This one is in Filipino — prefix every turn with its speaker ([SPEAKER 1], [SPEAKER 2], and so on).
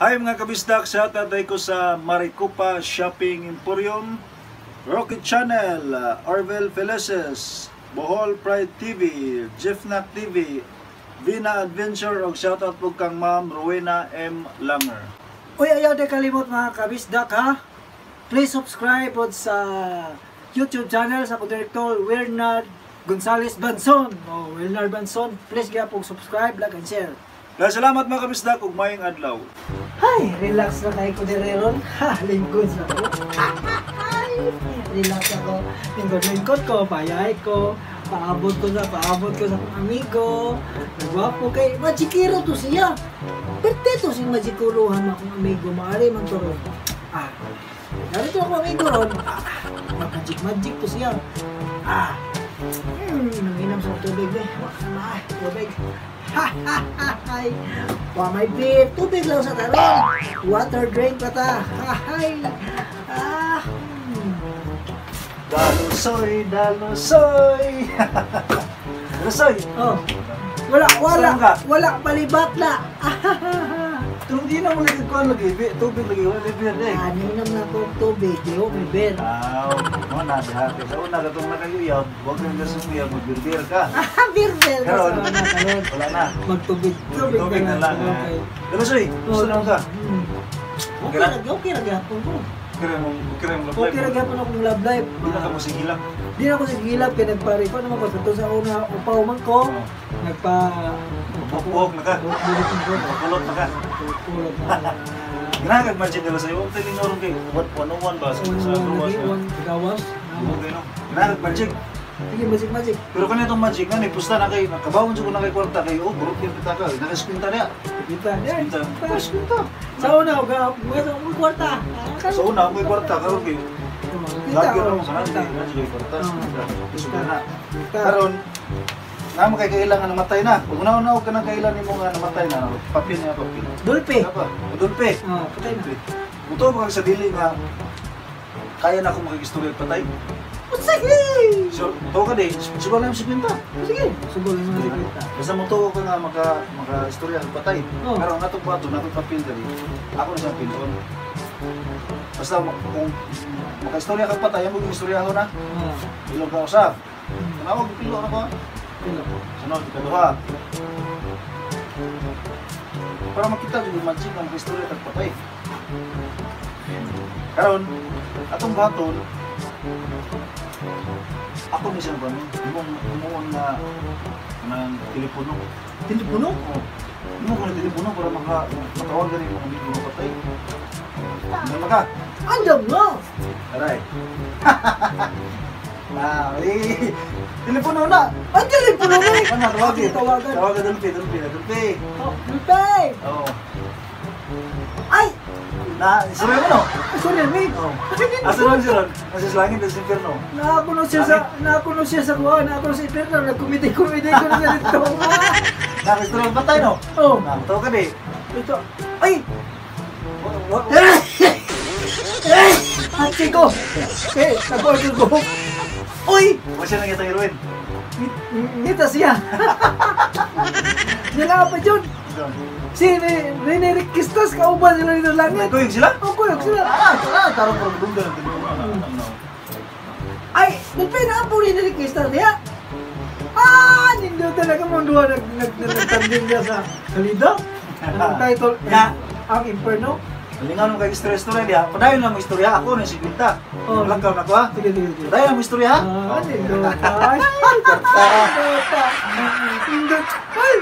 [SPEAKER 1] Hi mga kabisdak, sa tatay ko sa Maricopa Shopping Emporium, Rocket Channel, Orvel Felices, Bohol Pride TV, Jeffnac TV, Vina Adventure, o shoutout po kang Ma'am Rowena M. Langer.
[SPEAKER 2] Uy, ayaw di kalimot mga kabisdak ha. Please subscribe po sa YouTube channel sa Direktor Wilnard Gonzales Banson. Wilnard Banson, please kaya po subscribe, like and share.
[SPEAKER 1] Kaya salamat mga kabisdak, ug mayong adlaw.
[SPEAKER 2] Hay, relax na kayo ko direron. Ha, lingkod na ko. Relax ako. Lingkod ko, payay ko. Paabot ko sa akong amigo. Nagwapo kay Magikiro to siya. Perteto si Magikuruhan akong amigo. Maari man to ron. Narito akong amigo ron. Magic to siya. Nanginam sa tubig eh. Tubig. Wa may beer, tubig lang sa taron. Water drink pa ta.
[SPEAKER 1] Dalusoy, dalusoy. Dalusoy.
[SPEAKER 2] Oh. Wala palibat na.
[SPEAKER 1] Tulong di na mo lagi ko lagi, tubig lagi, wala beer eh.
[SPEAKER 2] Ninam na ko tubig, di ko may beer.
[SPEAKER 1] Mo na diha. Sa una katong nakayuyab, wag kang gasumiyab, magbir ka.
[SPEAKER 2] Beer
[SPEAKER 1] Karon,
[SPEAKER 2] karon.
[SPEAKER 1] wala na.
[SPEAKER 2] Magtubig.
[SPEAKER 1] Tubig na lang.
[SPEAKER 2] Okay.
[SPEAKER 1] Dalusoy, gusto na mo ka?
[SPEAKER 2] Okay ra gyapon ko.
[SPEAKER 1] Kira mo love
[SPEAKER 2] Okay ra
[SPEAKER 1] life.
[SPEAKER 2] gyapon akong love life.
[SPEAKER 1] Di na ka mo sigilak.
[SPEAKER 2] Di na ako sa gilap kaya nagpari ko naman ko sa una upaw man ko. Nagpa
[SPEAKER 1] Pupok na ka. Kulot na ka. Ginagad man siya nila sa'yo. Huwag tayo linyorong kay 101 ba? Sa gawas ka.
[SPEAKER 2] Gawas.
[SPEAKER 1] Ginagad magic.
[SPEAKER 2] Sige, magic.
[SPEAKER 1] Pero kanina itong magic nga, pusta na kayo. Nakabawon siya ko na kay kwarta kayo. Oh, burot yung kita ka. Nakaspinta niya.
[SPEAKER 2] Kita.
[SPEAKER 1] Nakaspinta.
[SPEAKER 2] Sa una, may kwarta.
[SPEAKER 1] Sa una, may kwarta. Karoon kayo. Lagi rin mo sa nasi. Nasi kayo kwarta. Isuga na. Karoon, nga mo kay kailangan namatay na. Pag una-una ka nang kailangan mo nga namatay na. Papil niya, papil.
[SPEAKER 2] Dulpe.
[SPEAKER 1] Dulpe.
[SPEAKER 2] Patay na.
[SPEAKER 1] Buto mo kang sa dili nga kaya na akong makikistorya at patay.
[SPEAKER 2] Sige!
[SPEAKER 1] So, to ka di, siguro lang si Pinta.
[SPEAKER 2] Sige. Siguro yung mga kita.
[SPEAKER 1] Basta mo to ka nga maka-istorya at patay.
[SPEAKER 2] Oh.
[SPEAKER 1] Pero nga itong pato, natong papil dali. Ako na siyang pilon. Basta kung maka-istorya ka patay, mo yung istorya ako na. Ilog ka usap. Tanawag, pilo na ko. Sunod, ikaduha. Para makita yung magic ng istorya at patay. Karon, atong baton, ako ni siya ba ni? Umuon na ng telepono.
[SPEAKER 2] Telepono?
[SPEAKER 1] Oo. Umuon ko ng telepono para makatawag na rin yung amigo mo patay. Hindi maka.
[SPEAKER 2] Andam mo!
[SPEAKER 1] Aray. Telepono na!
[SPEAKER 2] Ang telepono mo eh!
[SPEAKER 1] Ano, tawagin.
[SPEAKER 2] Tawagan.
[SPEAKER 1] Tawagan, dulpi.
[SPEAKER 2] Lupay!
[SPEAKER 1] Oo.
[SPEAKER 2] Ay!
[SPEAKER 1] Isuri mo no?
[SPEAKER 2] Sorry, mate.
[SPEAKER 1] Asa naman si Ron? Nasa slangin na si Inferno.
[SPEAKER 2] Nakakuno siya sa kuha, nakakuno sa Inferno, nagkumiti ko na siya dito.
[SPEAKER 1] Nakistorya ang patay no?
[SPEAKER 2] Oo.
[SPEAKER 1] Nakatawa ka di.
[SPEAKER 2] Ito. Ay! Hati ko! Nag-order ko. Uy!
[SPEAKER 1] Huwag siya nangitang heroin.
[SPEAKER 2] Ngita siya. Nila pa dyan. Si Rene Riquistas, kauban sila dito langit.
[SPEAKER 1] Kuyog sila?
[SPEAKER 2] Oo, kuyog sila.
[SPEAKER 1] Tarong parang bunda ng telepono.
[SPEAKER 2] Ay, dupay na po Rene Riquistas niya. Nindo talaga mong duwa nagtanding niya sa Salida. Ang title, Ang Inferno.
[SPEAKER 1] Lingaw nung kay istorya niya. Padayon lang mo istorya. Ako na si Quinta.
[SPEAKER 2] Oh.
[SPEAKER 1] Lagaw na ko ha.
[SPEAKER 2] Sige.
[SPEAKER 1] Padayon lang mo istorya ha.
[SPEAKER 2] Nindo. Ay, Nindo. Ay!